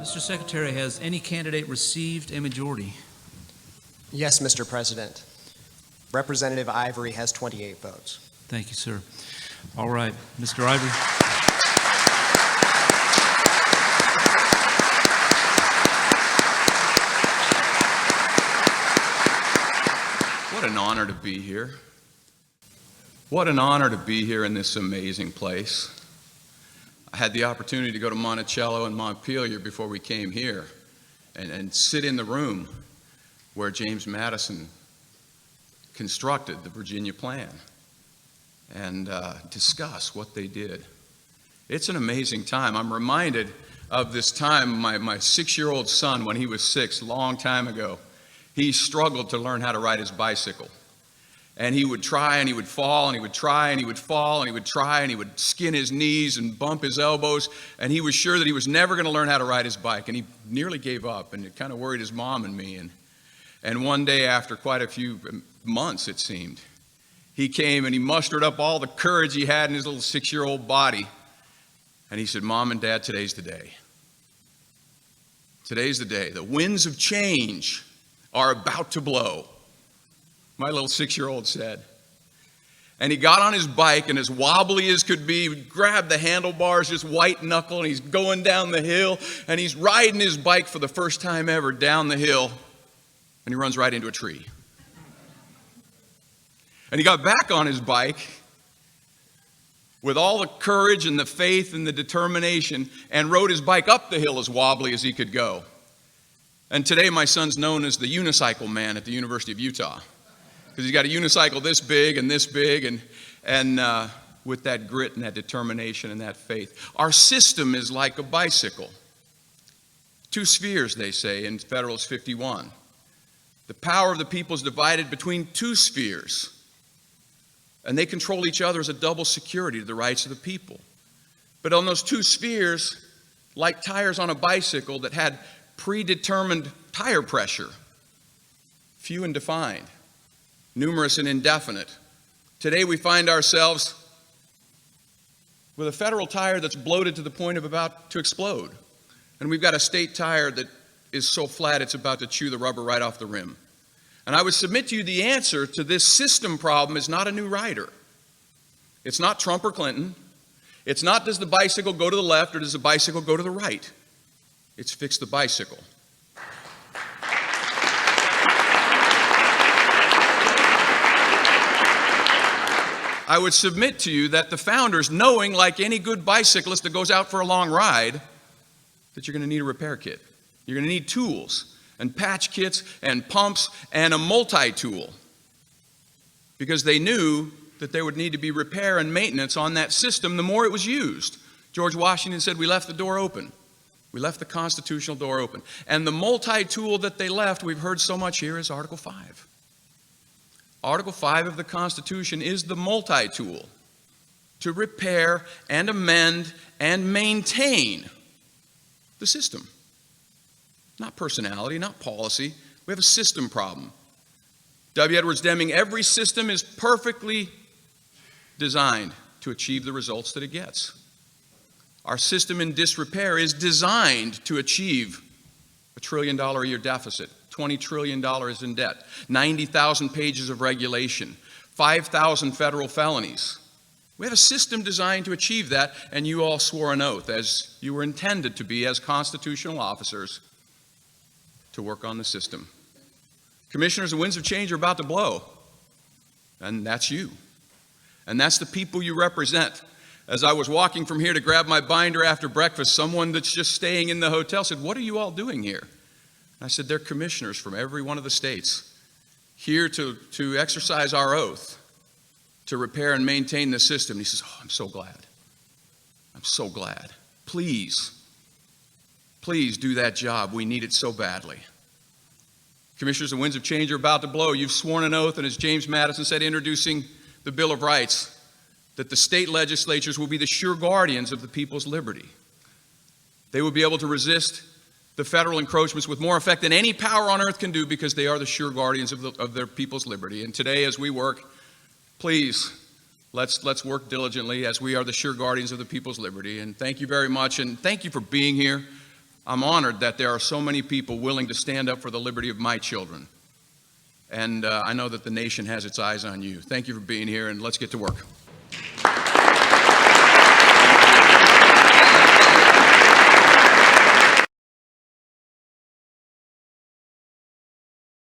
Mr. Secretary, has any candidate received a majority? Yes, Mr. President. Representative Ivory has 28 votes. Thank you, sir. All right, Mr. Ivory. What an honor to be here. What an honor to be here in this amazing place. I had the opportunity to go to Monticello and Montpelier before we came here and sit in the room where James Madison constructed the Virginia Plan and discuss what they did. It's an amazing time. I'm reminded of this time, my 6-year-old son, when he was 6, a long time ago, he struggled to learn how to ride his bicycle. And he would try and he would fall and he would try and he would fall and he would try and he would skin his knees and bump his elbows, and he was sure that he was never going to learn how to ride his bike, and he nearly gave up, and it kind of worried his mom and me. And one day, after quite a few months it seemed, he came and he mustered up all the courage he had in his little 6-year-old body, and he said, "Mom and Dad, today's the day. Today's the day. The winds of change are about to blow," my little 6-year-old said. And he got on his bike, and as wobbly as could be, he grabbed the handlebars, just white knuckle, and he's going down the hill, and he's riding his bike for the first time ever down the hill, and he runs right into a tree. And he got back on his bike with all the courage and the faith and the determination and rode his bike up the hill as wobbly as he could go. And today my son's known as the unicycle man at the University of Utah, because he's got a unicycle this big, and with that grit and that determination and that faith. Our system is like a bicycle. 2 spheres, they say in Federalist 51. The power of the people is divided between 2 spheres, and they control each other as a double security to the rights of the people. But on those 2 spheres, like tires on a bicycle that had predetermined tire pressure, few and defined, numerous and indefinite. Today we find ourselves with a federal tire that's bloated to the point of about to explode. And we've got a state tire that is so flat it's about to chew the rubber right off the rim. And I would submit to you the answer to this system problem is not a new rider. It's not Trump or Clinton. It's not does the bicycle go to the left or does the bicycle go to the right. It's fix the bicycle. I would submit to you that the founders, knowing like any good bicyclist that goes out for a long ride, that you're going to need a repair kit. You're going to need tools and patch kits and pumps and a multi-tool, because they knew that there would need to be repair and maintenance on that system the more it was used. George Washington said, "We left the door open. We left the constitutional door open." And the multi-tool that they left, we've heard so much here, is Article 5. Article 5 of the Constitution is the multi-tool to repair and amend and maintain the system. Not personality, not policy. We have a system problem. W. Edwards Deming, every system is perfectly designed to achieve the results that it gets. Our system in disrepair is designed to achieve $1 trillion a year deficit, $20 trillion in debt, 90,000 pages of regulation, 5,000 federal felonies. We have a system designed to achieve that, and you all swore an oath, as you were intended to be as constitutional officers, to work on the system. Commissioners, the winds of change are about to blow, and that's you. And that's the people you represent. As I was walking from here to grab my binder after breakfast, someone that's just staying in the hotel said, "What are you all doing here?" And I said, "They're commissioners from every one of the states here to exercise our oath to repair and maintain the system." And he says, "Oh, I'm so glad. I'm so glad. Please do that job. We need it so badly." Commissioners, the winds of change are about to blow. You've sworn an oath, and as James Madison said, introducing the Bill of Rights, that the state legislatures will be the sure guardians of the people's liberty. They will be able to resist the federal encroachments with more effect than any power on earth can do, because they are the sure guardians of their people's liberty. And today, as we work, please Let's work diligently, as we are the sure guardians of the people's liberty. And thank you very much, and thank you for being here. I'm honored that there are so many people willing to stand up for the liberty of my children. And I know that the nation has its eyes on you. Thank you for being here, and let's get to work.